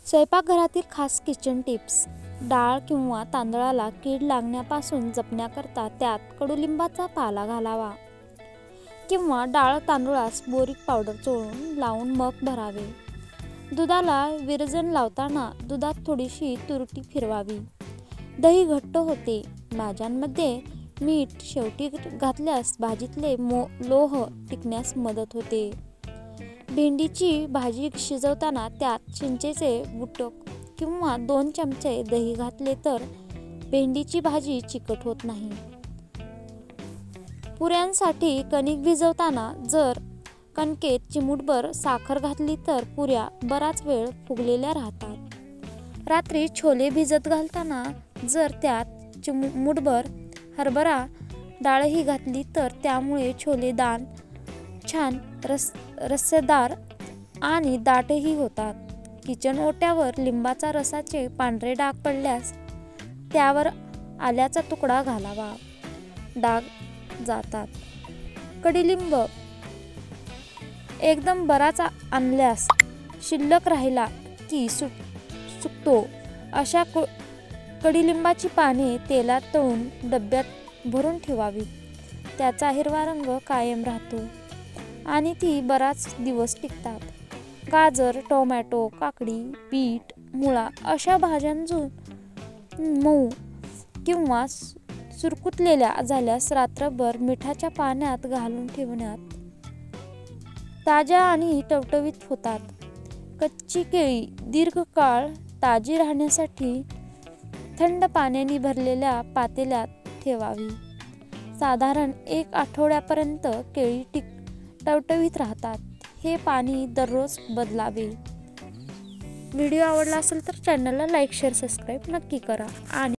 स्वयंपाकघरातील खास kitchen tips. डाळ किंवा तांदळाला कीड लागण्यापासून जपण्याकरता त्यात कडुलिंबाचा पाला घालावा किंवा डाळ तांदूळास बोरिक पावडर चोळून लावून मग भरावे. दुधाला विरजण लावताना दुधात थोडीशी तुरटी फिरवावी. दही घट्ट होते. भाज्यांमध्ये मीठ शेवटी घातल्यास भाजीतले लोह टिकण्यास मदत होते. भेंडीची भाजी शिजवताना त्यात चिंचेचे बुटक किंवा 2 चमचे दही घातले तर भेंडीची भाजी चिकट होत नाही. पुऱ्यांसाठी कणिक भिजवताना जर कणकेत चिमूटभर साखर घातली तर पुऱ्या बराच वेळ फुगलेल्या राहतात. रात्री छोले भिजत घालताना जर त्यात चिमूटभर हरभरा डाळही घातली तर त्यामुळे छोले दाण छान रस्सेदार आणि दाटही होतात. किचन ओट्यावर लिंबाचा रसाचे पांढरे डाग पडल्यास त्यावर आल्याचा तुकडा घालावा. डाग जातात. कडुलिंब एकदम बराच आणल्यास शिल्लक राहिला की सुकतो अशा कडुलिंबाची पाने तेलात तळून डब्यात भरून ठेवावीत. त्याचा हिरवा रंग कायम राहतो आणि ती बराच दिवस टिकतात. गाजर, टोमॅटो, काकडी, बीट, मुळा अशा भाज्यांजून मऊ किंवा सुरकुतलेल्या झाल्यास रात्रभर मिठाच्या पाण्यात घालून ठेवण्यात ताज्या आणि टवटवीत होतात. कच्ची केळी दीर्घकाळ ताजी राहण्यासाठी थंड पाण्याने भरलेल्या पातेल्यात ठेवावी. साधारण 1 आठवड्यापर्यंत केळी टवटवीत राहतात. हे पाणी दररोज बदलावे. व्हिडिओ आवडला असेल तर चॅनलला लाईक, शेअर, सबस्क्राईब नक्की करा आणि